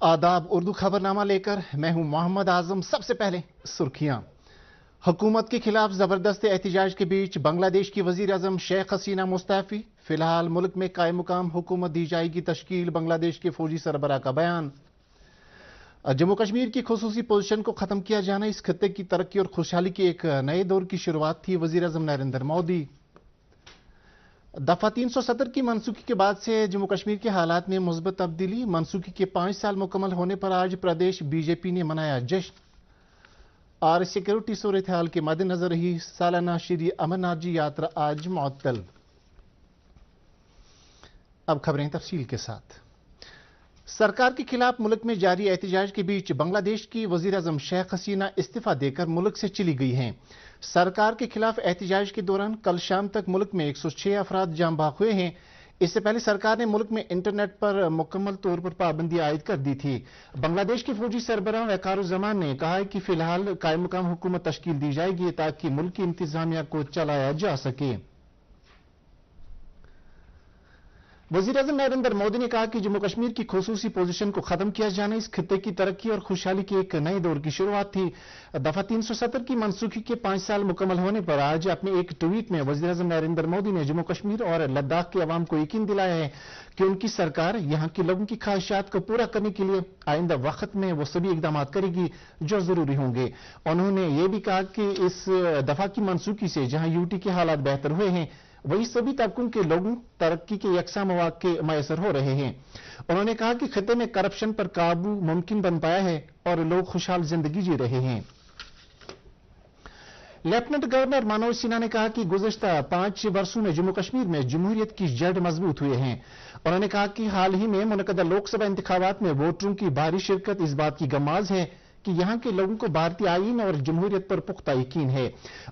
आदाब उर्दू खबरनामा लेकर मैं हूं मोहम्मद आजम। सबसे पहले सुर्खियां। हुकूमत के खिलाफ जबरदस्त एहतजाज के बीच बांग्लादेश की वजीर आजम शेख हसीना मुस्तफी। फिलहाल मुल्क में कायम मुकाम हुकूमत दी जाएगी तश्कील, बांग्लादेश के फौजी सरबराह का बयान। जम्मू कश्मीर की खुसूसी पोजीशन को खत्म किया जाना इस खत्ते की तरक्की और खुशहाली के एक नए दौर की शुरुआत थी, वजीर आजम नरेंद्र मोदी। दफा 370 की मनसूखी के बाद से जम्मू कश्मीर के हालात में मुस्बत तब्दीली। मनसूखी के 5 साल मुकम्मल होने पर आज प्रदेश बीजेपी ने मनाया जश्न। और सिक्योरिटी सूरत हाल के मद्देनजर रही सालाना श्री अमरनाथ जी यात्रा आज मुअत्तल। अब खबरें तफसील के साथ। सरकार के खिलाफ मुल्क में जारी एहतजाज के बीच बांग्लादेश की वजीर आजम शेख हसीना इस्तीफा देकर मुल्क से चली गई हैं। सरकार के खिलाफ एहतजाज के दौरान कल शाम तक मुल्क में 106 अफराद जाम बहक हुए हैं। इससे पहले सरकार ने मुल्क में इंटरनेट पर मुकम्मल तौर पर पाबंदी आयद कर दी थी। बांग्लादेश के फौजी सरबराह वकारुज़्ज़मान ने कहा है कि फिलहाल कायम मुकाम हुकूमत तश्कील दी जाएगी ताकि मुल्क की इंतजामिया को चलाया जा सके। वजीर आजम नरेंद्र मोदी ने कहा कि जम्मू कश्मीर की खुसूसी पोजीशन को खत्म किया जाना इस खित्ते की तरक्की और खुशहाली के एक नए दौर की शुरुआत थी। दफा 370 की मनसूखी के 5 साल मुकम्मल होने पर आज अपने एक ट्वीट में वजीर आजम नरेंद्र मोदी ने जम्मू कश्मीर और लद्दाख के अवाम को यकीन दिलाया है कि उनकी सरकार यहां के लोगों की ख्वाहिशात को पूरा करने के लिए आइंदा वक्त में वो सभी इकदाम करेगी जो जरूरी होंगे। उन्होंने ये भी कहा कि इस दफा की मनसूखी से जहां यूटी के हालात बेहतर हुए हैं वही सभी तबकों के लोगों तरक्की के यकसा मौके मैसर हो रहे हैं। उन्होंने कहा कि खित्ते में करप्शन पर काबू मुमकिन बन पाया है और लोग खुशहाल जिंदगी जी रहे हैं। लेफ्टिनेंट गवर्नर मनोज सिन्हा ने कहा कि गुज़श्ता 5 वर्षों में जम्मू कश्मीर में जमहूरियत की जड़ मजबूत हुए हैं। उन्होंने कहा कि हाल ही में मुनक़दा लोकसभा इंतखाबात में वोटरों की भारी शिरकत इस बात की गमाज है कि यहां के लोगों को भारतीय आईन और जमहूरियत पर पुख्ता यकीन है।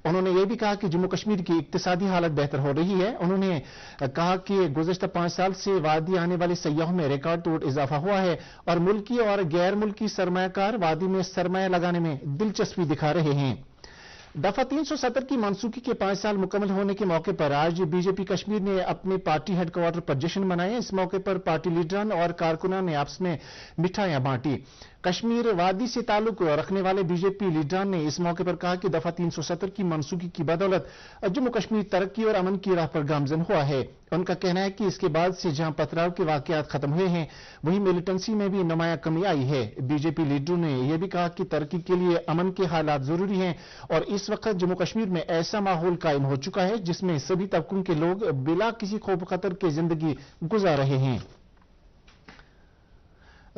उन्होंने यह भी कहा कि जम्मू कश्मीर की इक्तिसादी हालत बेहतर हो रही है। उन्होंने कहा कि गुज़श्ता 5 साल से वादी आने वाले सयाहों में रिकॉर्ड तोड़ इजाफा हुआ है और मुल्की और गैर मुल्की सरमायाकार वादी में सरमाया लगाने में दिलचस्पी दिखा रहे हैं। दफा 370 की मनसूखी के 5 साल मुकम्मल होने के मौके पर आज बीजेपी कश्मीर ने अपने पार्टी हेडक्वार्टर पर जश्न मनाया। इस मौके पर पार्टी लीडरान और कारकुनान ने आपस में मिठाइयां बांटी। कश्मीर वादी से ताल्लुक रखने वाले बीजेपी लीडरान ने इस मौके पर कहा कि दफा 370 की मनसूखी की बदौलत जम्मू कश्मीर तरक्की और अमन की राह पर गामजन हुआ है। उनका कहना है कि इसके बाद से जहां पथराव के वाकयात खत्म हुए हैं वहीं मिलिटेंसी में भी नुमाया कमी आई है। बीजेपी लीडरों ने यह भी कहा कि तरक्की के लिए अमन के हालात जरूरी हैं और इस वक्त जम्मू कश्मीर में ऐसा माहौल कायम हो चुका है जिसमें सभी तबकों के लोग बिला किसी खौफ खतर के जिंदगी गुजार रहे हैं।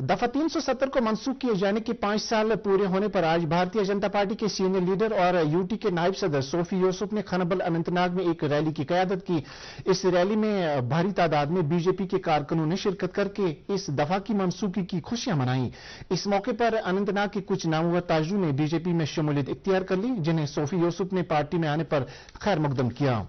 दफा 370 को मनसूख किए जाने के 5 साल पूरे होने पर आज भारतीय जनता पार्टी के सीनियर लीडर और यूटी के नायब सदर सोफी यूसुफ ने खनबल अनंतनाग में एक रैली की क़यादत की। इस रैली में भारी तादाद में बीजेपी के कारकुनों ने शिरकत करके इस दफा की मनसूखी की खुशियां मनाई। इस मौके पर अनंतनाग के कुछ नामवर ताजरों ने बीजेपी में शमूलियत इख्तियार कर ली, जिन्हें सोफी यूसुफ ने पार्टी में आने पर खैर मकदम किया।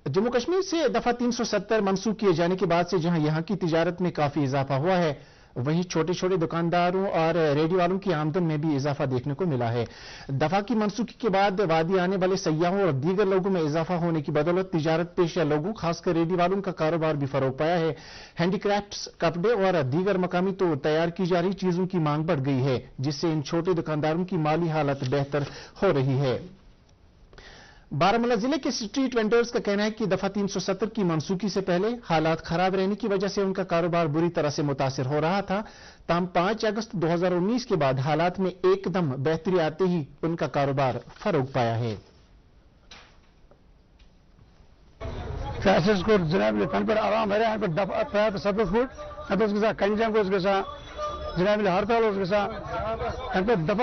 जम्मू कश्मीर से दफा 370 मनसूख किए जाने के बाद से जहां यहां की तिजारत में काफी इजाफा हुआ है वहीं छोटे छोटे दुकानदारों और रेडी वालों की आमदन में भी इजाफा देखने को मिला है। दफा की मनसूखी के बाद वादी आने वाले सयाहों और दीगर लोगों में इजाफा होने की बदौलत तिजारत पेशा लोगों खासकर रेडी वालों का कारोबार भी फरोग पाया है। हैंडीक्राफ्ट्स, कपड़े और दीगर मकामी तौर तैयार की जा रही चीजों की मांग बढ़ गई है जिससे इन छोटे दुकानदारों की माली हालत बेहतर हो रही है। बारामूला जिले के स्ट्रीट वेंडर्स का कहना है कि दफा 370 की मनसूखी से पहले हालात खराब रहने की वजह से उनका कारोबार बुरी तरह से मुतासिर हो रहा था। ताहम 5 अगस्त 2019 के बाद हालात में एकदम बेहतरी आते ही उनका कारोबार फरोग पाया है। जनाब आराम जनाब हड़ताल दफा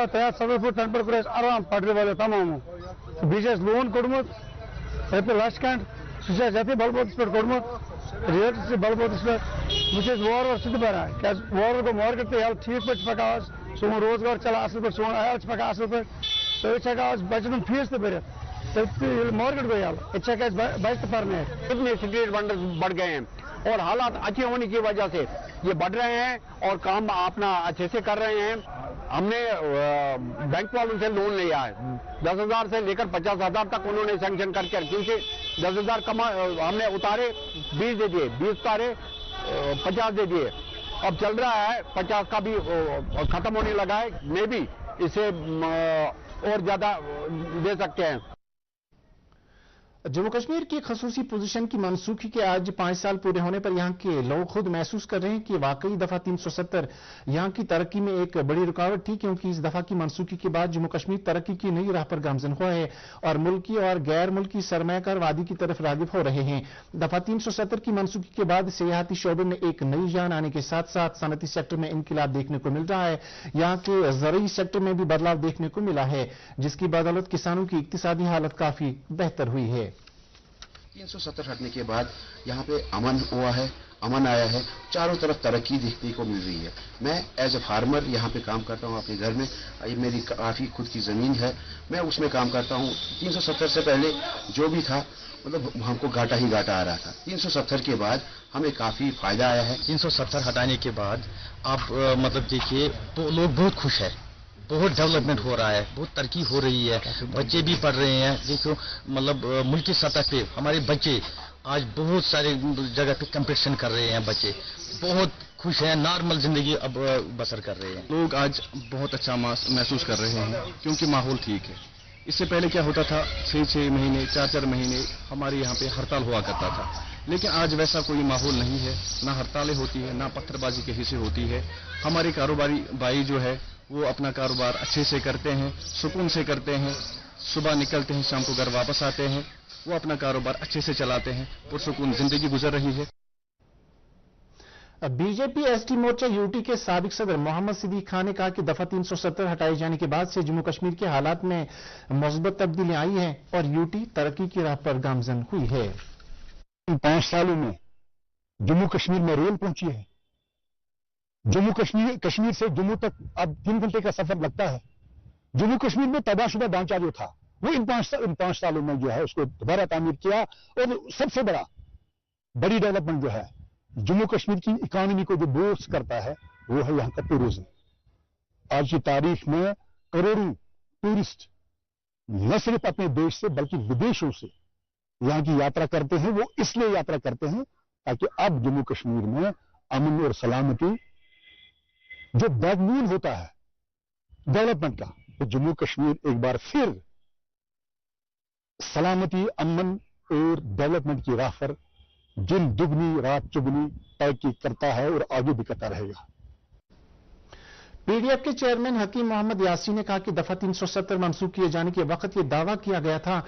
370 फुट तन पर आराम पटरी वाले तमाम बीच लोन कोड़मुत रपे लच कंड सह बलबोतस पे कोड़मुत रेट से बलबोतस पे वार बना क्या वार गो मार्केट तो ठीक पे पकान सोन रोजगार चला असल पे सोन अयाल पकान असल पे तो बचन फीस तो भर मार्केट गो ये बच तो पढ़ने कितने स्ट्रीट वेंडर्स बढ़ गए हैं और हालात अच्छे होने की वजह से ये बढ़ रहे हैं और काम अपना अच्छे से कर रहे हैं। हमने बैंक वालों से लोन लिया है 10,000 से लेकर 50,000 तक उन्होंने सैंक्शन करके क्योंकि 10,000 हमने उतारे 20 दे दिए 20 उतारे 50 दे दिए, अब चल रहा है 50 का भी खत्म होने लगा है, मे भी इसे और ज्यादा दे सकते हैं। जम्मू कश्मीर की खसूसी पोजीशन की मनसूखी के आज 5 साल पूरे होने पर यहां के लोग खुद महसूस कर रहे हैं कि वाकई दफा 370 यहां की तरक्की में एक बड़ी रुकावट थी, क्योंकि इस दफा की मनसूखी के बाद जम्मू कश्मीर तरक्की की नई राह पर गामजन हुआ है और मुल्की और गैर मुल्की सरमायाकार वादी की तरफ रागिब हो रहे हैं। दफा 370 की मनसूखी के बाद सियाहती शोबे में एक नई जान आने के साथ साथ सनती सेक्टर में इनकलाब देखने को मिल रहा है। यहां के ज़रूरी सेक्टर में भी बदलाव देखने को मिला है, जिसकी बदौलत किसानों की इक्तिसादी हालत काफी बेहतर हुई है। 370 हटने के बाद यहाँ पे अमन हुआ है, अमन आया है, चारों तरफ तरक्की देखने को मिल रही है। मैं एज ए फार्मर यहाँ पे काम करता हूँ अपने घर में, ये मेरी काफ़ी खुद की ज़मीन है, मैं उसमें काम करता हूँ। 370 से पहले जो भी था मतलब हमको घाटा ही घाटा आ रहा था। 370 के बाद हमें काफ़ी फायदा आया है। 370 हटाने के बाद आप मतलब देखिए तो लोग बहुत खुश है, बहुत डेवलपमेंट हो रहा है, बहुत तरक्की हो रही है, बच्चे भी पढ़ रहे हैं। देखो मतलब मुल्क की सतह पे हमारे बच्चे आज बहुत सारे जगह पे कंपटीशन कर रहे हैं, बच्चे बहुत खुश हैं, नॉर्मल जिंदगी अब बसर कर रहे हैं। लोग आज बहुत अच्छा महसूस कर रहे हैं क्योंकि माहौल ठीक है। इससे पहले क्या होता था, 6-6 महीने 4-4 महीने हमारे यहाँ पे हड़ताल हुआ करता था, लेकिन आज वैसा कोई माहौल नहीं है, ना हड़तालें होती है, ना पत्थरबाजी के हिस्से होती है। हमारे कारोबारी भाई जो है वो अपना कारोबार अच्छे से करते हैं, सुकून से करते हैं, सुबह निकलते हैं शाम को घर वापस आते हैं, वो अपना कारोबार अच्छे से चलाते हैं, पुरसुकून जिंदगी गुजर रही है। बीजेपी एसटी मोर्चा यूटी के साबिक सदर मोहम्मद सिद्दीक खान ने कहा कि दफा 370 हटाए जाने के बाद से जम्मू कश्मीर के हालात में मुस्बत तब्दीली आई है और यूटी तरक्की की राह पर गामजन हुई है। इन 5 सालों में जम्मू कश्मीर में रेल पहुंची है। जम्मू कश्मीर से जम्मू तक अब 3 घंटे का सफर लगता है। जम्मू कश्मीर में तबाहशुदा ढांचा जो था वो इन 5 सालों में जो है उसको दोबारा तामीर किया, और सबसे बड़ी डेवलपमेंट जो है जम्मू कश्मीर की इकोनॉमी को जो बूस्ट करता है वो है यहाँ का टूरिज्म। आज की तारीख में करोड़ों टूरिस्ट न सिर्फ अपने देश से बल्कि विदेशों से यहाँ की यात्रा करते हैं। वो इसलिए यात्रा करते हैं ताकि अब जम्मू कश्मीर में अमन और सलामती जो बैकबोन होता है डेवलपमेंट का, तो जम्मू कश्मीर एक बार फिर सलामती, अमन और डेवलपमेंट की राह पर दिन दुगनी रात चुगनी तरक्की करता है और आगे भी करता रहेगा। पीडीएफ के चेयरमैन हकीम मोहम्मद यासीन ने कहा कि दफा 370 मनसूख किए जाने के वक्त यह दावा किया गया था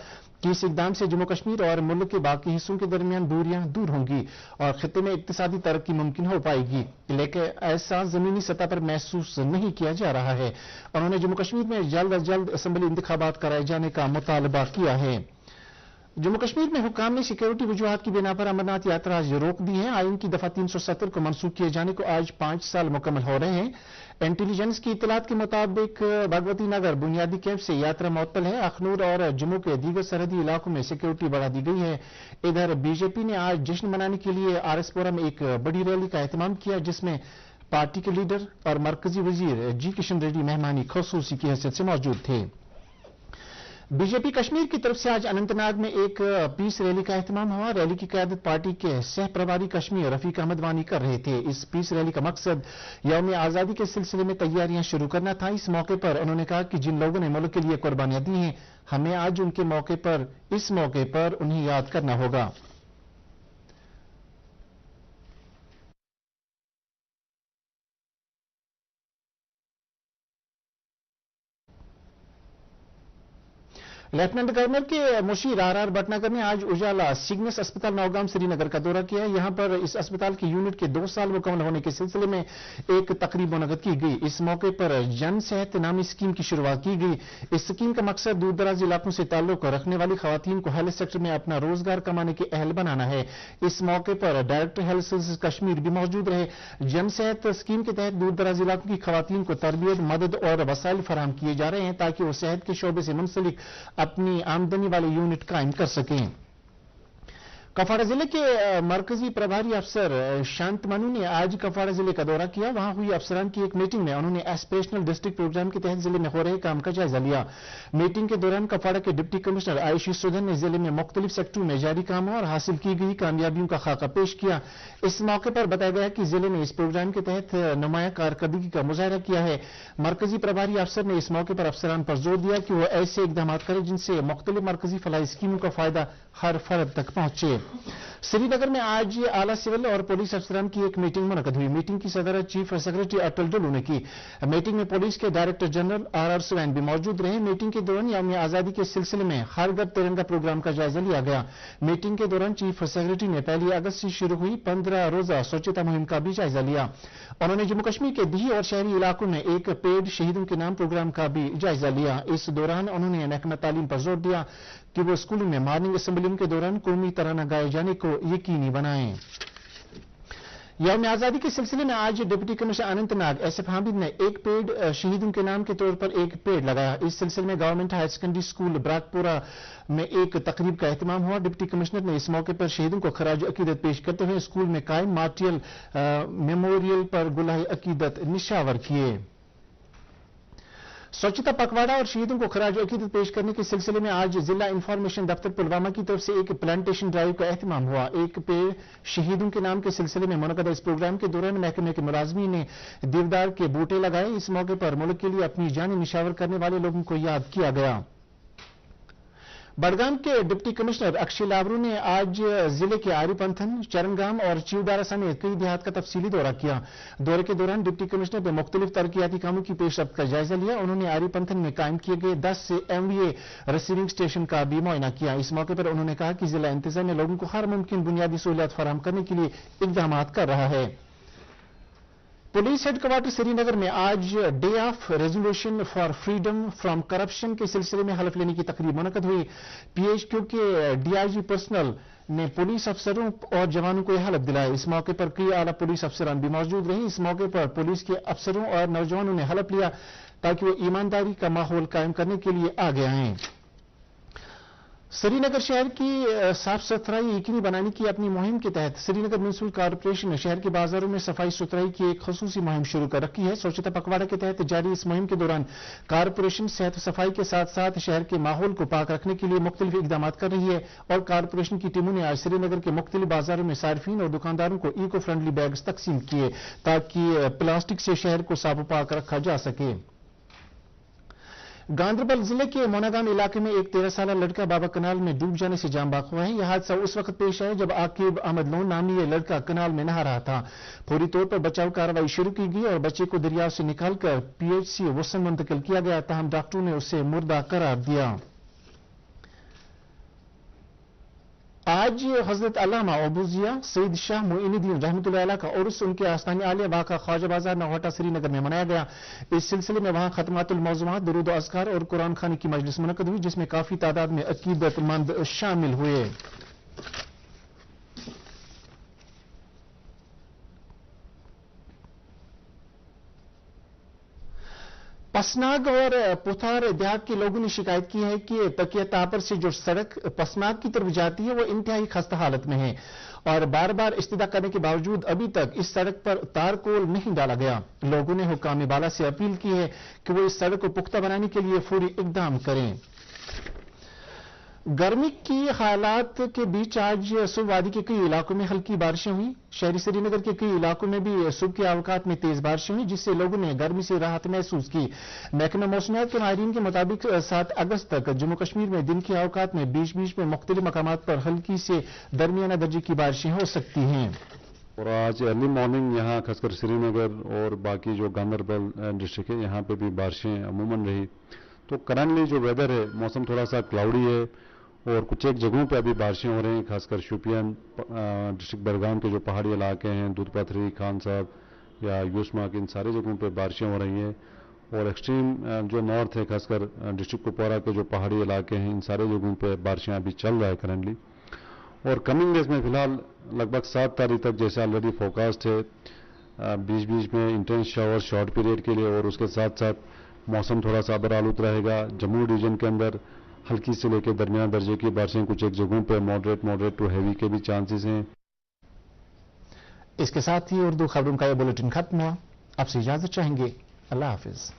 कि इस इकदाम से जम्मू कश्मीर और मुल्क के बाकी हिस्सों के दरमियान दूरियां दूर होंगी और खित्ते में इक्तिसादी तरक्की मुमकिन हो पाएगी, लेकिन ऐसा जमीनी सतह पर महसूस नहीं किया जा रहा है। उन्होंने जम्मू कश्मीर में जल्द अज जल्द असेंबली इंतखाबात कराए जाने का मुतालबा किया है। जम्मू कश्मीर में हुकाम ने सिक्योरिटी वजूहात की बिना पर अमरनाथ यात्रा आज रोक दी है। आइन की दफा 370 को मनसूख किए जाने को आज 5 साल मुकम्मल हो रहे हैं। इंटेलिजेंस की इतलात के मुताबिक भगवती नगर बुनियादी कैंप से यात्रा मुअत्तल है। अखनूर और जम्मू के दीगर सरहदी इलाकों में सिक्योरिटी बढ़ा दी गई है। इधर बीजेपी ने आज जश्न मनाने के लिए आरएसपुरा में एक बड़ी रैली का एहतमाम किया, जिसमें पार्टी के लीडर और मरकजी वजीर जी किशन रेड्डी मेहमानी खसूसी की हैसियत से मौजूद थे। बीजेपी कश्मीर की तरफ से आज अनंतनाग में एक पीस रैली का एहतमाम हुआ। रैली की क़यादत पार्टी के सह प्रभारी कश्मीर रफीक अहमद वानी कर रहे थे। इस पीस रैली का मकसद यौम आज़ादी के सिलसिले में तैयारियां शुरू करना था। इस मौके पर उन्होंने कहा कि जिन लोगों ने मुल्क के लिए कुर्बानियां दी हैं, हमें आज इस मौके पर उन्हें याद करना होगा। लेफ्टिनेंट गवर्नर के मुशीर आर भटनागर ने आज उजाला सिग्नस अस्पताल नौगाम श्रीनगर का दौरा किया। यहां पर इस अस्पताल के यूनिट के 2 साल मुकम्मल होने के सिलसिले में एक तकरीब मुनक़्क़द की गई। इस मौके पर जन सेहत नामी स्कीम की शुरुआत की गई। इस स्कीम का मकसद दूर दराज इलाकों से ताल्लुक रखने वाली खवातीन को हेल्थ सेक्टर में अपना रोजगार कमाने के अहल बनाना है। इस मौके पर डायरेक्टर हेल्थ सर्विसेज कश्मीर भी मौजूद रहे। जन सेहत स्कीम के तहत दूर दराज इलाकों की खवातीन को तरबियत, मदद और वसाइल फराहम किए जा रहे हैं ताकि वो सेहत के शोबे से मुंसलिक अपनी आमदनी वाले यूनिट कायम कर सकें। कपवाड़ा जिले के मरकजी प्रभारी अफसर शांत मनु ने आज कपवाड़ा जिले का दौरा किया। वहां हुई अफसरान की एक मीटिंग में उन्होंने एस्पिरेशनल डिस्ट्रिक्ट प्रोग्राम के तहत जिले में हो रहे काम का जायजा लिया। मीटिंग के दौरान कपवाड़ा के डिप्टी कमिश्नर आयुषी सुधन ने जिले में मुख्तलिफ सेक्टरों में जारी कामों और हासिल की गई कामयाबियों का खाका पेश किया। इस मौके पर बताया गया कि जिले ने इस प्रोग्राम के तहत नुमाया कारकर्दगी का मुजाहरा किया है। मरकजी प्रभारी अफसर ने इस मौके पर अफसरान पर जोर दिया कि वो ऐसे इकदाम करें जिनसे मुख्तलिफ मरकजी फलाही स्कीमों का फायदा हर फर्द तक पहुंचे। श्रीनगर में आज आला सिविल और पुलिस अफसरान की एक मीटिंग मुनक्कद हुई। मीटिंग की सदर चीफ सेक्रेटरी अटल डुल्लू ने की। मीटिंग में पुलिस के डायरेक्टर जनरल आर सुवैन भी मौजूद रहे। मीटिंग के दौरान यौम आजादी के सिलसिले में हर घर तिरंगा प्रोग्राम का जायजा लिया गया। मीटिंग के दौरान चीफ सेक्रेटरी ने 1 अगस्त से शुरू हुई 15 रोजा स्वच्छता मुहिम का भी जायजा लिया। उन्होंने जम्मू कश्मीर के दही और शहरी इलाकों में एक पेड़ शहीदों के नाम प्रोग्राम का भी जायजा लिया। इस दौरान उन्होंने महकमा तालीम पर जोर दिया कि वो स्कूलों में मॉर्निंग असेंबलियों के दौरान कौमी तराना गाए जाने को यकीनी बनाएं। यौम आजादी के सिलसिले में आज deputy commissioner Anantnag SF Hamid ने एक पेड़ शहीदों के नाम के तौर पर एक पेड़ लगाया। इस सिलसिले में गवर्नमेंट हायर सेकेंडरी स्कूल ब्राकपुरा में एक तकरीब का एहतमाम हुआ। डिप्टी कमिश्नर ने इस मौके पर शहीदों को खराज अकीदत पेश करते हुए स्कूल में कायम मार्टियल मेमोरियल पर गुलाह अकीदत निशावर किए। स्वच्छता पखवाड़ा और शहीदों को खराज अकीदत पेश करने के सिलसिले में आज जिला इंफॉर्मेशन दफ्तर पुलवामा की तरफ से एक प्लांटेशन ड्राइव का एहतमाम हुआ। एक पेड़ शहीदों के नाम के सिलसिले में मुनक्कद इस प्रोग्राम के दौरान महकमे के मुलाजमी ने देवदार के बूटे लगाए। इस मौके पर मुल्क के लिए अपनी जान निशावर करने वाले लोगों को याद किया गया। बडगाम के डिप्टी कमिश्नर अक्षय लावरू ने आज जिले के आरिपंथन, चरनगाम और चिवदारा समेत कई देहात का तफसीली दौरा किया। दौरे के दौरान डिप्टी कमिश्नर ने मुख्तलिफ तरक्याती कामों की पेशरफ्त का जायजा लिया। उन्होंने आरिपंथन में कायम किए गए 10 MVA रिसीविंग स्टेशन का भी मुआयना किया। इस मौके पर उन्होंने कहा कि जिला इंतजामिया लोगों को हर मुमकिन बुनियादी सहूलियत फराहम करने के लिए इकदाम कर रहा है। पुलिस हेडक्वार्टर श्रीनगर में आज day of resolution for freedom from corruption के सिलसिले में हलफ लेने की तकरीब मुनक्कद हुई। PHQ के DIG पर्सनल ने पुलिस अफसरों और जवानों को यह हलफ दिलाया। इस मौके पर कई आला पुलिस अफसरान भी मौजूद रहे। इस मौके पर पुलिस के अफसरों और नौजवानों ने हलफ लिया ताकि वो ईमानदारी का माहौल कायम करने के लिए आगे आएं। श्रीनगर शहर की साफ सुथराई यकीनी बनाने की अपनी मुहिम के तहत श्रीनगर म्युनिसिपल कॉर्पोरेशन ने शहर के बाजारों में सफाई सुथराई की एक खसूसी मुहिम शुरू कर रखी है। स्वच्छता पखवाड़ा के तहत जारी इस मुहिम के दौरान कॉर्पोरेशन सेहत सफाई के साथ साथ शहर के माहौल को पाक रखने के लिए मुख्तलिफ इकदाम कर रही है और कॉर्पोरेशन की टीमों ने आज श्रीनगर के मुख्तलिफ बाजारों में सार्फिन और दुकानदारों को इको फ्रेंडली बैग्स तकसीम किए ताकि प्लास्टिक से शहर को साफ पाक रखा जा सके। गांदरबल जिले के मोनागाम इलाके में एक 13 साल लड़का बाबा कनाल में डूब जाने से जान बाक हुआ है। यह हादसा उस वक्त पेश आया जब आकिब अहमद लोन नामी ये लड़का कनाल में नहा रहा था। फौरी तौर पर बचाव कार्रवाई शुरू की गई और बच्चे को दरिया से निकालकर PHC वसन मुंतकिल किया गया। ताहम डॉक्टरों ने उसे मुर्दा करार दिया। आज हजरत अल्लामा अबूजिया सईद शाह मोइनुद्दीन रहमतुल्लाह अलैह का उर्स उनके आस्थान आलिया वाक़ा ख्वाजा बाजार नौहटा श्रीनगर में मनाया गया। इस सिलसिले में वहां खतमातुल मौज़ूआत, दुरूद व अज़कार और कुरान खानी की मजलिस मुनक्कद हुई जिसमें काफी तादाद में अकीदतमंद शामिल हुए। पसनाग और पुथार देहात के लोगों ने शिकायत की है कि तकिया तापर से जो सड़क पसनाग की तरफ जाती है वो इंतहाई खस्ता हालत में है और बार बार इस्तिदा करने के बावजूद अभी तक इस सड़क पर तारकोल नहीं डाला गया। लोगों ने हुक्काम बाला से अपील की है कि वो इस सड़क को पुख्ता बनाने के लिए फौरी इकदाम करें। गर्मी की हालात के बीच आज सुबह वादी के कई इलाकों में हल्की बारिशें हुई। शहरी श्रीनगर के कई इलाकों में भी सुबह के अवकात में तेज बारिशें हुई जिससे लोगों ने गर्मी से राहत महसूस की। महकमा मौसमियात के माहिरीन के मुताबिक 7 अगस्त तक जम्मू कश्मीर में दिन के अवकात में बीच बीच में मुख्तलिफ मकामात पर हल्की से दरमियाना दर्जे की बारिशें हो सकती हैं। और आज अर्ली मॉर्निंग यहाँ खासकर श्रीनगर और बाकी जो गांदरबल डिस्ट्रिक्ट है यहाँ पे भी बारिशें अमूमन रही। तो करंटली जो वेदर है मौसम थोड़ा सा क्लाउडी है और कुछ एक जगहों पे अभी बारिशें हो रही हैं। खासकर शोपियान डिस्ट्रिक्ट बडगाम के जो पहाड़ी इलाके हैं, दूध पथरी, खान साहब या यूसमार्ग, इन सारी जगहों पे बारिशें हो रही हैं। और एक्सट्रीम जो नॉर्थ है खासकर डिस्ट्रिक्ट कुपवारा के जो पहाड़ी इलाके हैं इन सारे जगहों पे बारिशें अभी चल रहा है करंटली। और कमिंग डेज में फिलहाल लगभग 7 तारीख तक जैसे ऑलरेडी फोरकास्ट है बीच बीच में इंटेंस शावर शॉर्ट पीरियड के लिए और उसके साथ साथ मौसम थोड़ा सा बरालूद रहेगा। जम्मू रीजन के अंदर हल्की से लेकर दरमियान दर्जे की बारिशें कुछ एक जगहों पर मॉडरेट टू हैवी के भी चांसेस हैं। इसके साथ ही उर्दू खबरों का यह बुलेटिन खत्म हुआ। आपसे इजाजत चाहेंगे। अल्लाह हाफिज।